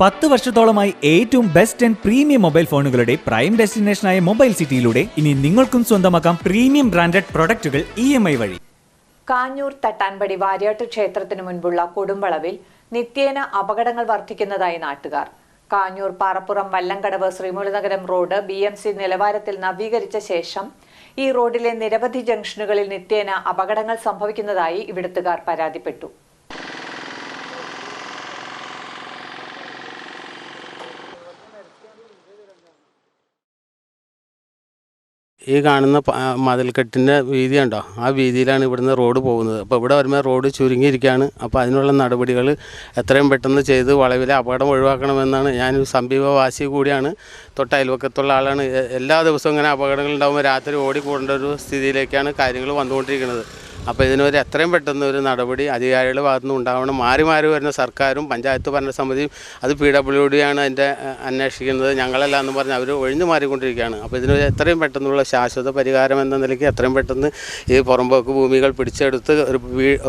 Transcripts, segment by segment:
10 വർഷത്തോളമായി ഏറ്റവും best and premium mobile ഫോണുകളുടെ പ്രൈം ഡെസ്റ്റിനേഷനായ മൊബൈൽ സിറ്റിയിലൂടെ ഇനി നിങ്ങൾക്കും സ്വന്തമാക്കാം പ്രീമിയം ബ്രാൻഡഡ് പ്രൊഡക്റ്റുകൾ EMI വഴി. കാഞ്ഞൂർ തട്ടാൻപടി വാര്യാട്ട് ക്ഷേത്രത്തിന് മുൻപുള്ള കൊടുംവളവിൽ നിത്യേന അപകടങ്ങൾ വർദ്ധിക്കുന്നതായി നാട്ടുകാർ. കാഞ്ഞൂർ പാറപ്പുറം വല്ലങ്കടവ് ശ്രീമൂലനഗരം റോഡ് BMC നിലവാരത്തിൽ നവീകരിച്ച ശേഷം ഈ റോഡിലെ നിരവധി ജംഗ്ഷനുകളിൽ നിത്യേന അപകടങ്ങൾ സംഭവിക്കുന്നതായി ഇവിടുത്തുകാർ പരാതിപ്പെട്ടു. ഈ കാണുന്ന മതിൽക്കെട്ടിൻ്റെ വീതി ഉണ്ടോ, ആ വീതിയിലാണ് ഇവിടുന്ന് റോഡ് പോകുന്നത്. അപ്പോൾ ഇവിടെ വരുമ്പോൾ റോഡ് ചുരുങ്ങിയിരിക്കുകയാണ്. അപ്പോൾ അതിനുള്ള നടപടികൾ എത്രയും പെട്ടെന്ന് ചെയ്ത് വളവിലെ അപകടം ഒഴിവാക്കണമെന്നാണ്. ഞാനൊരു സമീപവാസി കൂടിയാണ്, തൊട്ടയൽവക്കത്തുള്ള ആളാണ്. എല്ലാ ദിവസവും ഇങ്ങനെ അപകടങ്ങൾ ഉണ്ടാകുമ്പോൾ രാത്രി ഓടിക്കൂടേണ്ട ഒരു സ്ഥിതിയിലേക്കാണ് കാര്യങ്ങൾ വന്നുകൊണ്ടിരിക്കുന്നത്. അപ്പോൾ ഇതിനൊരു എത്രയും പെട്ടെന്ന് ഒരു നടപടി അധികാരികളുടെ ഭാഗത്തുനിന്ന് ഉണ്ടാവണം. മാറി വരുന്ന സർക്കാരും പഞ്ചായത്ത് ഭരണസമിതിയും അത് PWD ആണ് അതിൻ്റെ അന്വേഷിക്കുന്നത്, ഞങ്ങളല്ല എന്ന് പറഞ്ഞ് അവർ ഒഴിഞ്ഞു മാറിക്കൊണ്ടിരിക്കുകയാണ്. അപ്പോൾ ഇതിനൊരു എത്രയും പെട്ടെന്നുള്ള ശാശ്വത പരിഹാരം എന്ന നിലയ്ക്ക് എത്രയും പെട്ടെന്ന് ഈ പുറമ്പോക്ക് ഭൂമികൾ പിടിച്ചെടുത്ത് ഒരു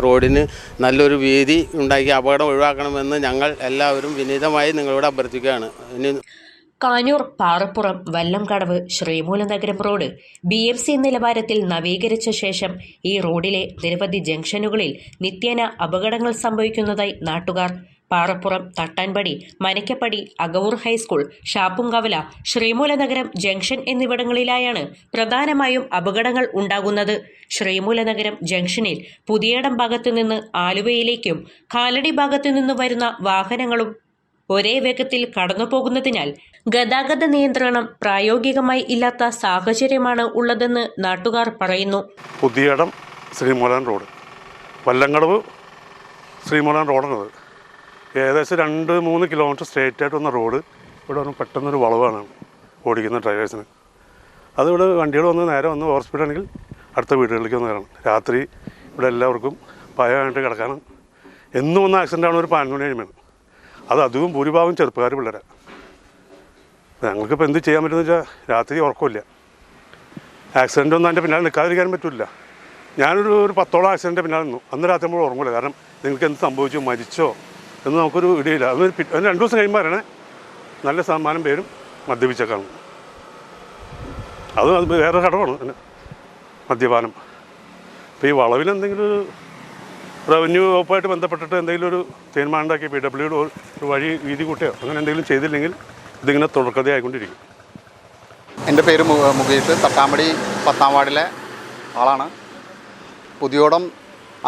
റോഡിന് നല്ലൊരു വീതി ഉണ്ടാക്കി അപകടം ഒഴിവാക്കണമെന്ന് ഞങ്ങൾ എല്ലാവരും വിനീതമായി നിങ്ങളോട് അഭ്യർത്ഥിക്കുകയാണ്. ഇനി കാഞ്ഞൂർ പാറപ്പുറം വല്ലംകടവ് ശ്രീമൂലനഗരം റോഡ് BMC നിലവാരത്തിൽ നവീകരിച്ച ശേഷം ഈ റോഡിലെ നിരവധി ജംഗ്ഷനുകളിൽ നിത്യേന അപകടങ്ങൾ സംഭവിക്കുന്നതായി നാട്ടുകാർ. പാറപ്പുറം, തട്ടാൻപടി, മനക്കപ്പടി, അകവൂർ ഹൈസ്കൂൾ, ഷാപ്പുംകവല, ശ്രീമൂലനഗരം ജംഗ്ഷൻ എന്നിവിടങ്ങളിലായാണ് പ്രധാനമായും അപകടങ്ങൾ ഉണ്ടാകുന്നത്. ശ്രീമൂലനഗരം ജംഗ്ഷനിൽ പുതിയടം ഭാഗത്തുനിന്ന് ആലുവയിലേക്കും കാലടി ഭാഗത്തുനിന്ന് വരുന്ന വാഹനങ്ങളും ഒരേ വേഗത്തിൽ കടന്നുപോകുന്നതിനാൽ ഗതാഗത നിയന്ത്രണം പ്രായോഗികമായി ഇല്ലാത്ത സാഹചര്യമാണ് ഉള്ളതെന്ന് നാട്ടുകാർ പറയുന്നു. പുതിയടം ശ്രീമൂലൻ റോഡ്, വല്ലങ്കടവ് ശ്രീമൂലൻ റോഡാണത്. ഏകദേശം 2-3 കിലോമീറ്റർ സ്ട്രേറ്റ് ആയിട്ട് വന്ന റോഡ് ഇവിടെ വന്ന് പെട്ടെന്നൊരു വളവാണ് ഓടിക്കുന്ന ഡ്രൈവേഴ്സിന്. അതിവിടെ വണ്ടികൾ വന്ന് നേരെ വന്ന് ഓവർ സ്പീഡാണെങ്കിൽ അടുത്ത വീടുകളിലേക്ക് വന്ന് കയറണം. രാത്രി ഇവിടെ എല്ലാവർക്കും ഭയമായിട്ട് കിടക്കാനും എന്നും വന്ന ആക്സിഡൻ്റാണ് ഒരു 11 മണി കഴിയുമ്പോൾ. അത് അധികവും ഭൂരിഭാഗം ചെറുപ്പക്കാർ പിള്ളേരാണ്. ഞങ്ങൾക്കിപ്പോൾ എന്ത് ചെയ്യാൻ പറ്റുമെന്ന് വെച്ചാൽ രാത്രി ഉറക്കമില്ല. ആക്സിഡൻ്റ് ഒന്നും അതിൻ്റെ പിന്നാലെ നിൽക്കാതിരിക്കാൻ പറ്റില്ല. ഞാനൊരു 10ഓളം ആക്സിഡൻറ്റ് പിന്നാലെ നിന്നു. അന്ന് രാത്രി നമ്മൾ ഉറങ്ങില്ല. കാരണം നിങ്ങൾക്ക് എന്ത് സംഭവിച്ചു, മരിച്ചോ എന്ന് നമുക്കൊരു ഇടിയില്ല. അതിന് 2 ദിവസം കഴിയുമ്പോൾ വരണേ നല്ല ശതമാനം പേരും മദ്യപിച്ചേക്കാണ്. അത് വേറെ ഘടകമാണ് മദ്യപാനം. അപ്പോൾ ഈ വളവിലെന്തെങ്കിലും റവന്യൂ വകുപ്പായിട്ട് ബന്ധപ്പെട്ടിട്ട് എന്തെങ്കിലും ഒരു തീരുമാനം ഉണ്ടാക്കി PWD ഒരു വഴി വീതി കൂട്ടിയോ അങ്ങനെ എന്തെങ്കിലും ചെയ്തില്ലെങ്കിൽ ഇതിങ്ങനെ തുടർക്കഥയായിക്കൊണ്ടിരിക്കും. എൻ്റെ പേര് മുകേഷ്, തട്ടാമ്പടി 10ാം വാർഡിലെ ആളാണ്. പുതിയോടം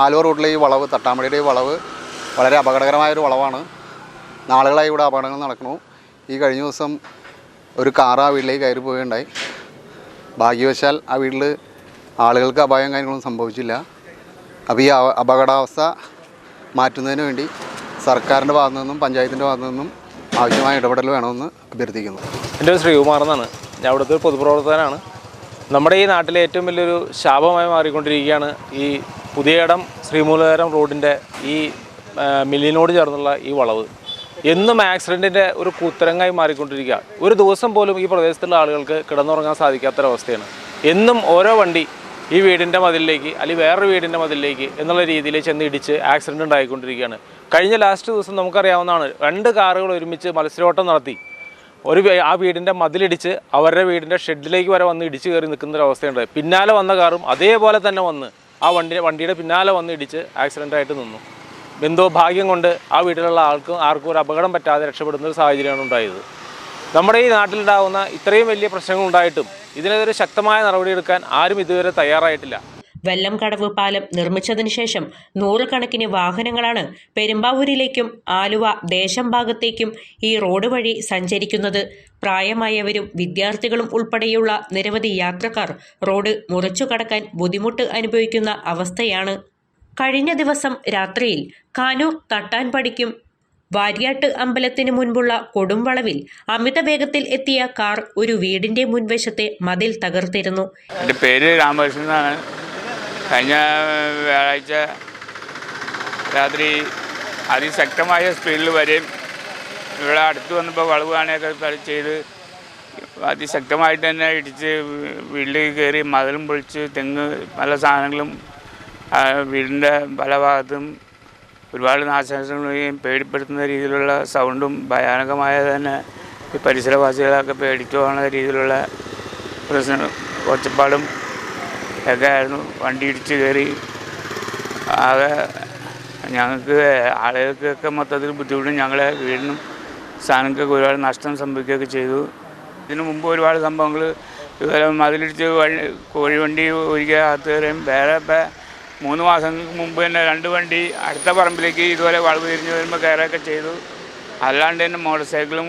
ആലുവ റോഡിലെ ഈ വളവ്, തട്ടാമ്പടിയുടെ ഈ വളവ് വളരെ അപകടകരമായൊരു വളവാണ്. നാളുകളായി ഇവിടെ അപകടങ്ങൾ നടക്കുന്നു. ഈ കഴിഞ്ഞ ദിവസം ഒരു കാർ ആ വീട്ടിലേക്ക് കയറി പോവുകയുണ്ടായി. ഭാഗ്യവശാൽ ആ വീട്ടിൽ ആളുകൾക്ക് അപായം കാര്യങ്ങളൊന്നും സംഭവിച്ചില്ല. അപ്പോൾ ഈ അപകടാവസ്ഥ മാറ്റുന്നതിന് വേണ്ടി സർക്കാരിൻ്റെ ഭാഗത്തു നിന്നും പഞ്ചായത്തിൻ്റെ ഭാഗത്തു നിന്നും ആവശ്യമായ ഇടപെടൽ വേണമെന്ന് അഭ്യർത്ഥിക്കുന്നു. എൻ്റെ പേര് ശ്രീകുമാർ എന്നാണ്. ഞാൻ അവിടുത്തെ ഒരു പൊതുപ്രവർത്തകനാണ്. നമ്മുടെ ഈ നാട്ടിലെ ഏറ്റവും വലിയൊരു ശാപമായി മാറിക്കൊണ്ടിരിക്കുകയാണ് ഈ പുതിയടം ശ്രീമൂലനഗരം റോഡിൻ്റെ ഈ മില്ലിനോട് ചേർന്നുള്ള ഈ വളവ്. എന്നും ആക്സിഡൻറ്റിൻ്റെ ഒരു കുത്തരങ്ങായി മാറിക്കൊണ്ടിരിക്കുക. ഒരു ദിവസം പോലും ഈ പ്രദേശത്തുള്ള ആളുകൾക്ക് കിടന്നുറങ്ങാൻ സാധിക്കാത്തൊരവസ്ഥയാണ്. എന്നും ഓരോ വണ്ടി ഈ വീടിൻ്റെ മതിലിലേക്ക് അല്ലെങ്കിൽ വേറൊരു വീടിൻ്റെ മതിലിലേക്ക് എന്നുള്ള രീതിയിൽ ചെന്ന് ഇടിച്ച് ആക്സിഡൻറ്റ് ഉണ്ടായിക്കൊണ്ടിരിക്കുകയാണ്. കഴിഞ്ഞ ലാസ്റ്റ് ദിവസം നമുക്കറിയാവുന്നതാണ്, 2 കാറുകൾ ഒരുമിച്ച് മത്സരോട്ടം നടത്തി ആ വീടിൻ്റെ മതിലിടിച്ച് അവരുടെ വീടിൻ്റെ ഷെഡിലേക്ക് വരെ വന്ന് ഇടിച്ച് കയറി നിൽക്കുന്നൊരവസ്ഥയുണ്ട്. പിന്നാലെ വന്ന കാറും അതേപോലെ തന്നെ വന്ന് ആ വണ്ടിയുടെ പിന്നാലെ വന്ന് ഇടിച്ച് ആക്സിഡൻ്റായിട്ട് നിന്നു. എന്തോ ഭാഗ്യം കൊണ്ട് ആ വീട്ടിലുള്ള ആർക്കും ഒരു അപകടം പറ്റാതെ രക്ഷപ്പെടുന്ന ഒരു സാഹചര്യമാണ് ഉണ്ടായത്. നമ്മുടെ ഈ നാട്ടിലുണ്ടാകുന്ന ഇത്രയും വലിയ പ്രശ്നങ്ങൾ ഉണ്ടായിട്ടും ഇതിനെതിരെ ശക്തമായ നടപടിയെടുക്കാൻ ആരും ഇതുവരെ തയ്യാറായിട്ടില്ല. വല്ലംകടവ് പാലം നിർമ്മിച്ചതിനു ശേഷം 100 കണക്കിന് വാഹനങ്ങളാണ് പെരുമ്പാവൂരിലേക്കും ആലുവ ദേശം ഭാഗത്തേക്കും ഈ റോഡ് വഴി സഞ്ചരിക്കുന്നത്. പ്രായമായവരും വിദ്യാർത്ഥികളും ഉൾപ്പെടെയുള്ള നിരവധി യാത്രക്കാർ റോഡ് മുറിച്ചു കടക്കാൻ ബുദ്ധിമുട്ട് അനുഭവിക്കുന്ന അവസ്ഥയാണ്. കഴിഞ്ഞ ദിവസം രാത്രിയിൽ കാഞ്ഞൂർ തട്ടാൻപടിക്കും വാര്യാട്ട് അമ്പലത്തിന് മുൻപുള്ള കൊടുംവളവിൽ അമിത വേഗത്തിൽ എത്തിയ കാർ ഒരു വീടിന്റെ മുൻവശത്തെ മതിൽ തകർത്തിരുന്നു. എൻ്റെ പേര് രാമകൃഷ്ണൻ എന്നാണ്. കഴിഞ്ഞ വ്യാഴാഴ്ച രാത്രി അതിശക്തമായ സ്പീഡിൽ വരെയും ഇവിടെ അടുത്ത് വന്നപ്പോൾ വളവ് കാണുകയൊക്കെ ചെയ്ത് അതിശക്തമായിട്ട് തന്നെ ഇടിച്ച് വീട്ടിലേക്ക് കയറി മതിലും പൊളിച്ച് തെങ്ങ് പല സാധനങ്ങളും വീടിൻ്റെ പല ഭാഗത്തും ഒരുപാട് നാശനഷ്ടങ്ങളുകയും പേടിപ്പെടുത്തുന്ന രീതിയിലുള്ള സൗണ്ടും ഭയാനകമായ തന്നെ ഈ പരിസരവാസികളൊക്കെ പേടിച്ചു പോകുന്ന രീതിയിലുള്ള പ്രശ്നം ഒച്ചപ്പാടും ഒക്കെ ആയിരുന്നു. വണ്ടി ഇടിച്ച് കയറി ആകെ ഞങ്ങൾക്ക് ആളുകൾക്കൊക്കെ മൊത്തത്തിൽ ബുദ്ധിമുട്ടും ഞങ്ങളെ വീടിനും സാധനങ്ങൾക്ക് ഒരുപാട് നഷ്ടം സംഭവിക്കുകയൊക്കെ ചെയ്തു. ഇതിനു മുമ്പ് ഒരുപാട് സംഭവങ്ങൾ ഇതുപോലെ മതിലിടിച്ച് കോഴിവണ്ടി ഒരിക്കൽ അകത്ത് കയറിയും വേറെ ഇപ്പം 3 മാസങ്ങൾക്ക് മുമ്പ് തന്നെ 2 വണ്ടി അടുത്ത പറമ്പിലേക്ക് ഇതുപോലെ വളവ് തിരിഞ്ഞ് വരുമ്പോൾ കയറുകയൊക്കെ ചെയ്തു. അല്ലാണ്ട് തന്നെ മോട്ടോർ സൈക്കിളും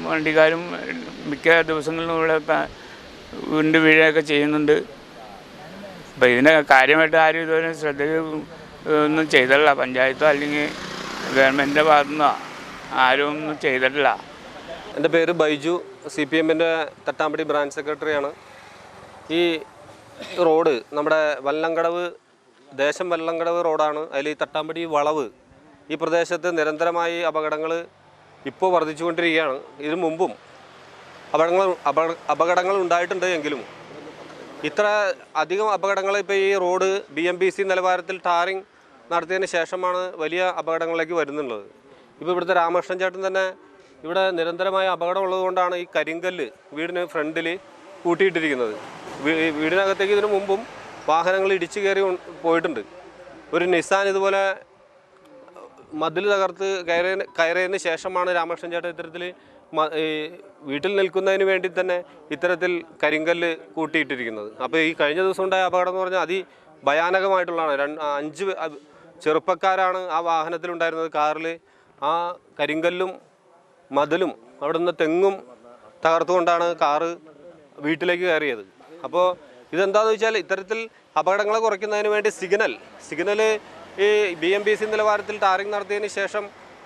വണ്ടിക്കാരും മിക്ക ദിവസങ്ങളിലും ഇവിടെ വീണ്ടും വീഴുകയൊക്കെ ചെയ്യുന്നുണ്ട്. അപ്പോൾ ഇതിനെ കാര്യമായിട്ട് ആരും ഇതുവരെ ഒന്നും ചെയ്തിട്ടില്ല. പഞ്ചായത്തോ അല്ലെങ്കിൽ ഗവൺമെൻറ്റിൻ്റെ ഭാഗത്തുനിന്നോ ആരും ഒന്നും ചെയ്തിട്ടില്ല. എൻ്റെ പേര് ബൈജു, CPMൻ്റെ തട്ടാമ്പടി ബ്രാഞ്ച് സെക്രട്ടറിയാണ്. ഈ റോഡ് നമ്മുടെ വല്ലങ്കടവ് റോഡാണ്. അതിൽ ഈ തട്ടാമ്പടി വളവ് ഈ പ്രദേശത്ത് നിരന്തരമായി അപകടങ്ങൾ ഇപ്പോൾ വർദ്ധിച്ചുകൊണ്ടിരിക്കുകയാണ്. ഇതിനു മുമ്പും അപകടങ്ങൾ ഉണ്ടായിട്ടുണ്ട് എങ്കിലും ഇത്ര അധികം അപകടങ്ങൾ ഇപ്പോൾ ഈ റോഡ് BMBC നിലവാരത്തിൽ ടാറിങ് നടത്തിയതിന് ശേഷമാണ് വലിയ അപകടങ്ങളിലേക്ക് വരുന്നുള്ളത്. ഇപ്പോൾ ഇവിടുത്തെ രാമകൃഷ്ണൻ ചേട്ടൻ തന്നെ ഇവിടെ നിരന്തരമായ അപകടം ഉള്ളതുകൊണ്ടാണ് ഈ കരിങ്കല്ല് വീടിന് ഫ്രണ്ടിൽ കൂട്ടിയിട്ടിരിക്കുന്നത്. വീടിനകത്തേക്ക് ഇതിനു മുമ്പും വാഹനങ്ങൾ ഇടിച്ചു കയറി പോയിട്ടുണ്ട്. ഒരു നിസാൻ ഇതുപോലെ മതിൽ തകർത്ത് കയറിയതിന് ശേഷമാണ് രാമകൃഷ്ണൻ ചേട്ടൻ ഇത്തരത്തിൽ വീട്ടിൽ നിൽക്കുന്നതിന് വേണ്ടി തന്നെ ഇത്തരത്തിൽ കരിങ്കല്ല് കൂട്ടിയിട്ടിരിക്കുന്നത്. അപ്പോൾ ഈ കഴിഞ്ഞ ദിവസം ഉണ്ടായ അപകടം എന്ന് പറഞ്ഞാൽ ഭയാനകമായിട്ടുള്ളതാണ്. 5 ചെറുപ്പക്കാരാണ് ആ വാഹനത്തിലുണ്ടായിരുന്നത്. കാറിൽ ആ കരിങ്കല്ലും മതിലും അവിടെ നിന്ന് തെങ്ങും തകർത്തുകൊണ്ടാണ് കാറ് വീട്ടിലേക്ക് കയറിയത്. അപ്പോൾ ഇതെന്താണെന്ന് വെച്ചാൽ ഇത്തരത്തിൽ അപകടങ്ങളെ കുറയ്ക്കുന്നതിന് വേണ്ടി സിഗ്നൽ ഈ BMBC നിലവാരത്തിൽ ടാറിങ് നടത്തിയതിന് ശേഷം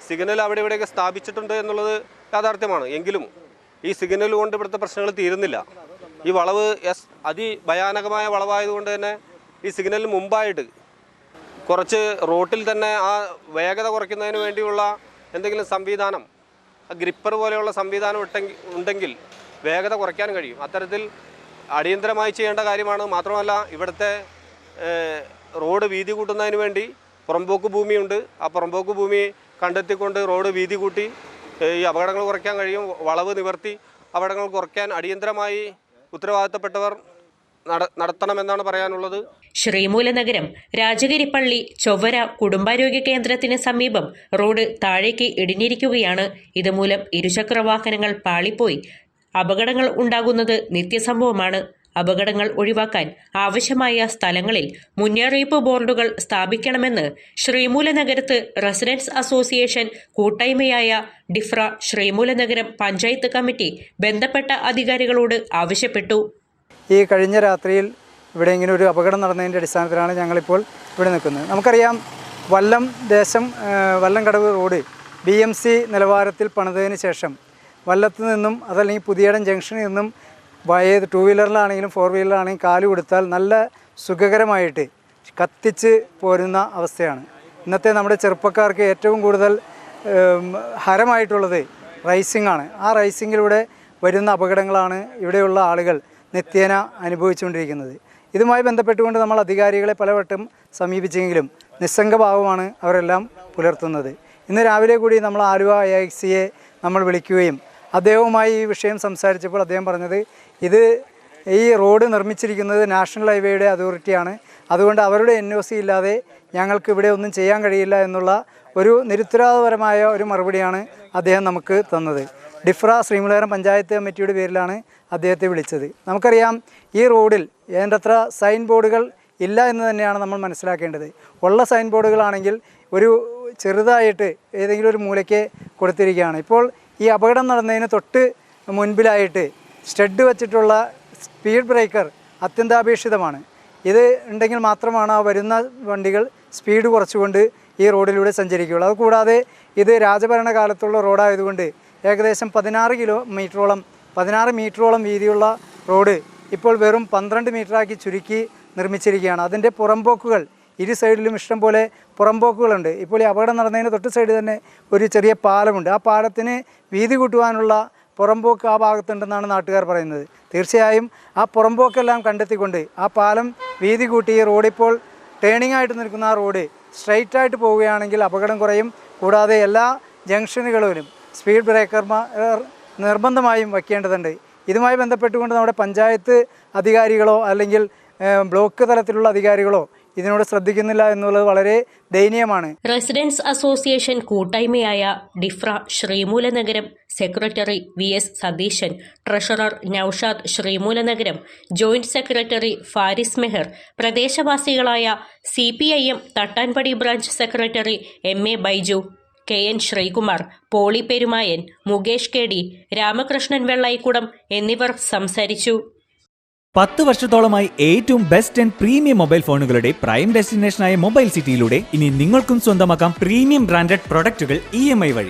സിഗ്നൽ അവിടെ ഇവിടെയൊക്കെ സ്ഥാപിച്ചിട്ടുണ്ട് എന്നുള്ളത് യാഥാർത്ഥ്യമാണ്. എങ്കിലും ഈ സിഗ്നൽ കൊണ്ട് ഇവിടുത്തെ പ്രശ്നങ്ങൾ തീരുന്നില്ല. ഈ വളവ് അതിഭയാനകമായ വളവായതുകൊണ്ട് തന്നെ ഈ സിഗ്നലിന് മുമ്പായിട്ട് കുറച്ച് റോട്ടിൽ തന്നെ ആ വേഗത കുറയ്ക്കുന്നതിന് വേണ്ടിയുള്ള എന്തെങ്കിലും സംവിധാനം, ഗ്രിപ്പർ പോലെയുള്ള സംവിധാനം ഉണ്ടെങ്കിൽ വേഗത കുറയ്ക്കാൻ കഴിയും. അത്തരത്തിൽ അടിയന്തരമായി ചെയ്യേണ്ട കാര്യമാണ്. മാത്രമല്ല ഇവിടുത്തെ റോഡ് വീതി കൂട്ടുന്നതിന് വേണ്ടി പുറമ്പോക്ക് ഭൂമിയുണ്ട്. ആ പുറമ്പോക്ക് ഭൂമി കണ്ടെത്തിക്കൊണ്ട് റോഡ് വീതി കൂട്ടി ഈ അപകടങ്ങൾ കുറയ്ക്കാൻ കഴിയും. വളവ് നിവർത്തി അപകടങ്ങൾ കുറയ്ക്കാൻ അടിയന്തരമായി ഉത്തരവാദിത്തപ്പെട്ടവർ നടത്തണമെന്നാണ് പറയാനുള്ളത്. ശ്രീമൂലനഗരം രാജഗിരിപ്പള്ളി ചൊവ്വര കുടുംബാരോഗ്യ കേന്ദ്രത്തിന് സമീപം റോഡ് താഴേക്ക് ഇടിഞ്ഞിരിക്കുകയാണ്. ഇതുമൂലം ഇരുചക്ര വാഹനങ്ങൾ പാളിപ്പോയി അപകടങ്ങൾ ഉണ്ടാകുന്നത് നിത്യസംഭവമാണ്. അപകടങ്ങൾ ഒഴിവാക്കാൻ ആവശ്യമായ സ്ഥലങ്ങളിൽ മുന്നറിയിപ്പ് ബോർഡുകൾ സ്ഥാപിക്കണമെന്ന് ശ്രീമൂലനഗരത്ത് റെസിഡൻസ് അസോസിയേഷൻ കൂട്ടായ്മയായ ഡിഫ്ര ശ്രീമൂലനഗരം പഞ്ചായത്ത് കമ്മിറ്റി ബന്ധപ്പെട്ട അധികാരികളോട് ആവശ്യപ്പെട്ടു. ഈ കഴിഞ്ഞ രാത്രിയിൽ ഇവിടെ ഇങ്ങനെ ഒരു അപകടം നടന്നതിൻ്റെ അടിസ്ഥാനത്തിലാണ് ഞങ്ങളിപ്പോൾ ഇവിടെ നിൽക്കുന്നത്. നമുക്കറിയാം വല്ലങ്കടവ് റോഡ് BMC നിലവാരത്തിൽ പണിതതിന് ശേഷം വല്ലത്ത് നിന്നും അതല്ലെങ്കിൽ പുതിയടം ജംഗ്ഷനിൽ നിന്നും ഏത് 2 വീലറിലാണെങ്കിലും 4 വീലറിലാണെങ്കിലും കാല് കൊടുത്താൽ നല്ല സുഖകരമായിട്ട് കത്തിച്ച് പോരുന്ന അവസ്ഥയാണ്. ഇന്നത്തെ നമ്മുടെ ചെറുപ്പക്കാർക്ക് ഏറ്റവും കൂടുതൽ ഹരമായിട്ടുള്ളത് റൈസിംഗാണ്. ആ റൈസിങ്ങിലൂടെ വരുന്ന അപകടങ്ങളാണ് ഇവിടെയുള്ള ആളുകൾ നിത്യേന അനുഭവിച്ചുകൊണ്ടിരിക്കുന്നത്. ഇതുമായി ബന്ധപ്പെട്ടുകൊണ്ട് നമ്മൾ അധികാരികളെ പലവട്ടം സമീപിച്ചെങ്കിലും നിസ്സംഗഭാവമാണ് അവരെല്ലാം പുലർത്തുന്നത്. ഇന്ന് രാവിലെ കൂടി നമ്മൾ ആലുവ AICയെ നമ്മൾ വിളിക്കുകയും അദ്ദേഹവുമായി ഈ വിഷയം സംസാരിച്ചപ്പോൾ അദ്ദേഹം പറഞ്ഞത് ഈ റോഡ് നിർമ്മിച്ചിരിക്കുന്നത് നാഷണൽ ഹൈവേയുടെ അതോറിറ്റിയാണ്, അതുകൊണ്ട് അവരുടെ NOC ഇല്ലാതെ ഞങ്ങൾക്ക് ഇവിടെ ഒന്നും ചെയ്യാൻ കഴിയില്ല എന്നുള്ള ഒരു നിരുത്തരവാദപരമായ ഒരു മറുപടിയാണ് അദ്ദേഹം നമുക്ക് തന്നത്. ഡിഫ്ര ശ്രീമൂലനഗരം പഞ്ചായത്ത് കമ്മിറ്റിയുടെ പേരിലാണ് അദ്ദേഹത്തെ വിളിച്ചത്. നമുക്കറിയാം ഈ റോഡിൽ വേണ്ടത്ര സൈൻ ബോർഡുകൾ ഇല്ല എന്ന് തന്നെയാണ് നമ്മൾ മനസ്സിലാക്കേണ്ടത്. ഉള്ള സൈൻ ബോർഡുകളാണെങ്കിൽ ഒരു ചെറുതായിട്ട് ഏതെങ്കിലും ഒരു മൂലയ്ക്ക് കൊടുത്തിരിക്കുകയാണ്. ഇപ്പോൾ ഈ അപകടം നടന്നതിന് തൊട്ട് മുൻപിലായിട്ട് സ്റ്റഡ് വച്ചിട്ടുള്ള സ്പീഡ് ബ്രേക്കർ അത്യന്താപേക്ഷിതമാണ്. ഇത് ഉണ്ടെങ്കിൽ മാത്രമാണ് ആ വരുന്ന വണ്ടികൾ സ്പീഡ് കുറച്ചുകൊണ്ട് ഈ റോഡിലൂടെ സഞ്ചരിക്കുകയുള്ളൂ. അതുകൂടാതെ ഇത് രാജഭരണകാലത്തുള്ള റോഡായതുകൊണ്ട് ഏകദേശം 16 മീറ്ററോളം വീതിയുള്ള റോഡ് ഇപ്പോൾ വെറും 12 മീറ്ററാക്കി ചുരുക്കി നിർമ്മിച്ചിരിക്കുകയാണ്. അതിൻ്റെ പുറംപോക്കുകൾ ഇരു സൈഡിലും ഇഷ്ടം പോലെ പുറംപോക്കുകളുണ്ട്. ഇപ്പോൾ ഈ അപകടം നടന്നതിന് തൊട്ട് സൈഡിൽ തന്നെ ഒരു ചെറിയ പാലമുണ്ട്. ആ പാലത്തിന് വീതി കൂട്ടുവാനുള്ള പുറംപോക്ക് ആ ഭാഗത്തുണ്ടെന്നാണ് നാട്ടുകാർ പറയുന്നത്. തീർച്ചയായും ആ പുറംപോക്കെല്ലാം കണ്ടെത്തിക്കൊണ്ട് ആ പാലം വീതി കൂട്ടി ഈ റോഡിപ്പോൾ ടേണിംഗ് ആയിട്ട് നിൽക്കുന്ന ആ റോഡ് സ്ട്രെയിറ്റ് ആയിട്ട് പോവുകയാണെങ്കിൽ അപകടം കുറയും. കൂടാതെ എല്ലാ ജംഗ്ഷനുകളിലും സ്പീഡ് ബ്രേക്കർമാർ നിർബന്ധമായും വയ്ക്കേണ്ടതുണ്ട്. ഇതുമായി ബന്ധപ്പെട്ടുകൊണ്ട് നമ്മുടെ പഞ്ചായത്ത് അധികാരികളോ അല്ലെങ്കിൽ ബ്ലോക്ക് തലത്തിലുള്ള അധികാരികളോ ഇതിനോട് ശ്രദ്ധിക്കുന്നില്ല എന്നുള്ളത് വളരെ ദയനീയമാണ്. റെസിഡൻസ് അസോസിയേഷൻ കൂട്ടായ്മയായ ഡിഫ്ര Sreemoolanagaram secretary VS Satheesan, treasurer Noushad Sreemoolanagaram, joint secretary Faris Meher, പ്രദേശവാസികളായ CPIM Thattanpadi branch secretary MA Baiju, KN Sreekumar, Poly Perumayan, Mukesh KD, Ramakrishnan Vellayikkudam എന്നിവർ സംസാരിച്ചു. 10 വർഷത്തോളമായി ഏറ്റവും ബെസ്റ്റ് ആൻഡ് പ്രീമിയം മൊബൈൽ ഫോണുകളുടെ പ്രൈം ഡെസ്റ്റിനേഷനായ മൊബൈൽ സിറ്റിയിലൂടെ ഇനി നിങ്ങൾക്കും സ്വന്തമാക്കാം പ്രീമിയം ബ്രാൻഡഡ് പ്രൊഡക്റ്റുകൾ EMI വഴി.